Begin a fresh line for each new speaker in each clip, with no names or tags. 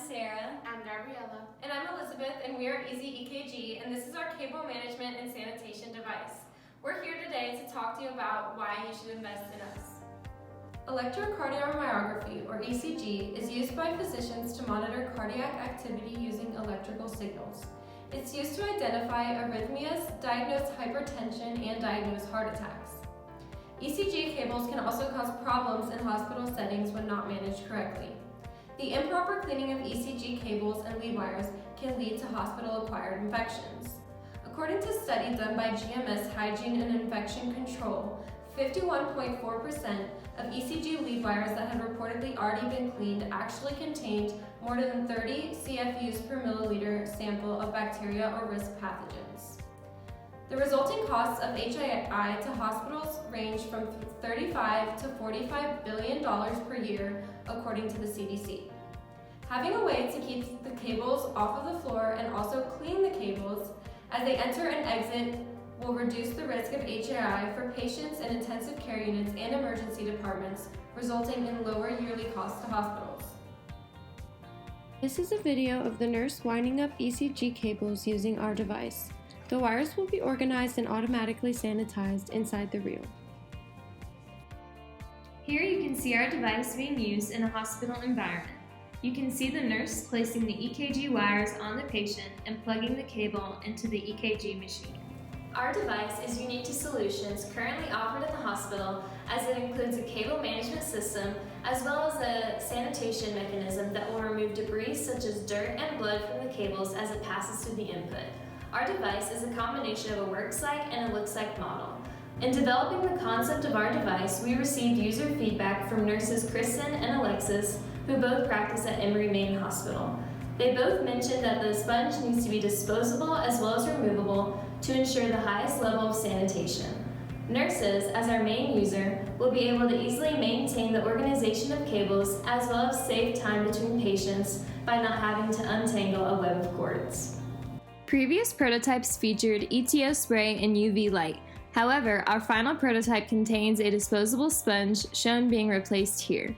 Sarah.
I'm Gabriella.
And I'm Elizabeth, and we are Easy EKG, and this is our cable management and sanitation device. We're here today to talk to you about why you should invest in us. Electrocardiomyography, or ECG, is used by physicians to monitor cardiac activity using electrical signals. It's used to identify arrhythmias, diagnose hypertension, and diagnose heart attacks. ECG cables can also cause problems in hospital settings when not managed correctly. The improper cleaning of ECG cables and lead wires can lead to hospital-acquired infections. According to a study done by GMS Hygiene and Infection Control, 51.4% of ECG lead wires that had reportedly already been cleaned actually contained more than 30 CFUs per milliliter sample of bacteria or risk pathogens. The resulting costs of HII to hospitals range from $35 to $45 billion per year, according to the CDC. Having a way to keep the cables off of the floor and also clean the cables as they enter and exit will reduce the risk of HII for patients in intensive care units and emergency departments, resulting in lower yearly costs to hospitals. This is a video of the nurse winding up ECG cables using our device. The wires will be organized and automatically sanitized inside the reel. Here you can see our device being used in a hospital environment. You can see the nurse placing the EKG wires on the patient and plugging the cable into the EKG machine. Our device is unique to solutions currently offered at the hospital, as it includes a cable management system as well as a sanitation mechanism that will remove debris such as dirt and blood from the cables as it passes through the input. Our device is a combination of a works-like and a looks-like model. In developing the concept of our device, we received user feedback from nurses Kristen and Alexis, who both practice at Emory Main Hospital. They both mentioned that the sponge needs to be disposable as well as removable to ensure the highest level of sanitation. Nurses, as our main user, will be able to easily maintain the organization of cables as well as save time between patients by not having to untangle a web of cords. Previous prototypes featured ETO spray and UV light. However, our final prototype contains a disposable sponge, shown being replaced here.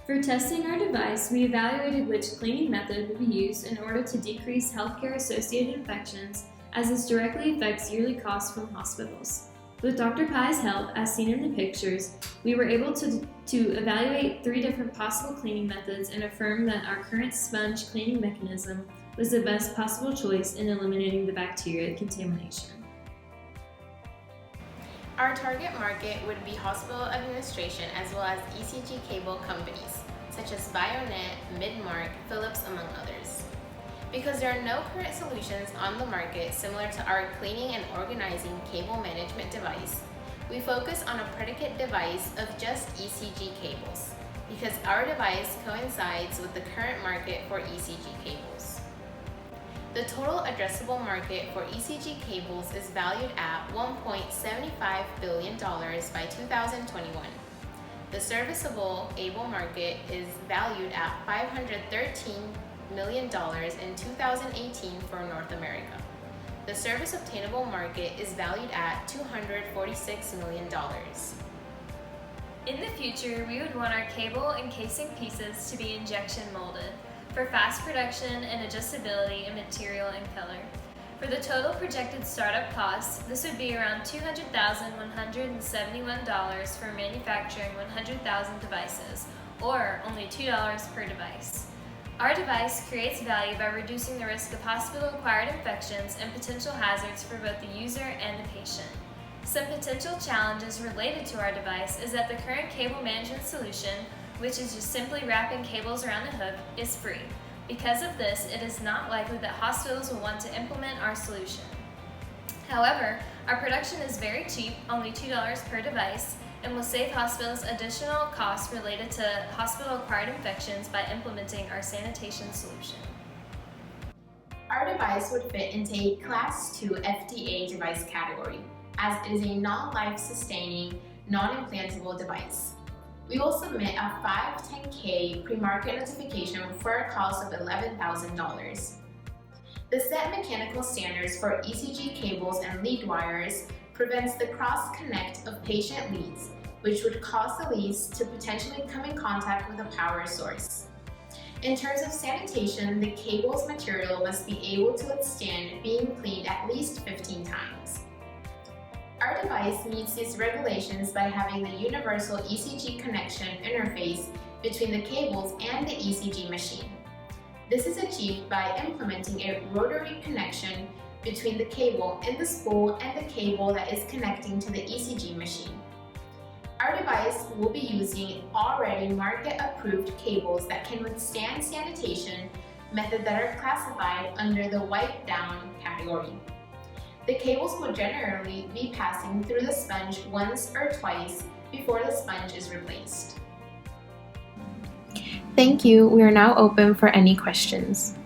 For testing our device, we evaluated which cleaning method would be used in order to decrease healthcare-associated infections, as this directly affects yearly costs from hospitals. With Dr. Pai's help, as seen in the pictures, we were able to evaluate 3 different possible cleaning methods and affirm that our current sponge cleaning mechanism was the best possible choice in eliminating the bacteria contamination.
Our target market would be hospital administration as well as ECG cable companies, such as Bionet, Midmark, Philips, among others. Because there are no current solutions on the market similar to our cleaning and organizing cable management device, we focus on a predicate device of just ECG cables, because our device coincides with the current market for ECG cables. The total addressable market for ECG cables is valued at $1.75 billion by 2021. The serviceable able market is valued at $513 million in 2018 for North America. The service obtainable market is valued at $246 million.
In the future, we would want our cable and casing pieces to be injection molded for fast production and adjustability in material and color. For the total projected startup cost, this would be around $200,171 for manufacturing 100,000 devices, or only $2 per device. Our device creates value by reducing the risk of hospital-acquired infections and potential hazards for both the user and the patient. Some potential challenges related to our device is that the current cable management solution, which is just simply wrapping cables around a hook, is free. Because of this, it is not likely that hospitals will want to implement our solution. However, our production is very cheap, only $2 per device, and will save hospitals additional costs related to hospital-acquired infections by implementing our sanitation solution.
Our device would fit into a Class 2 FDA device category, as it is a non-life-sustaining, non-implantable device. We will submit a 510(k) pre-market notification for a cost of $11,000. The set mechanical standards for ECG cables and lead wires prevents the cross-connect of patient leads, which would cause the leaves to potentially come in contact with a power source. In terms of sanitation, the cable's material must be able to withstand being cleaned at least 15 times. Our device meets these regulations by having the universal ECG connection interface between the cables and the ECG machine. This is achieved by implementing a rotary connection between the cable in the spool and the cable that is connecting to the ECG machine. Our device will be using already market-approved cables that can withstand sanitation methods that are classified under the wipe down category. The cables will generally be passing through the sponge once or twice before the sponge is replaced. Thank you. We are now open for any questions.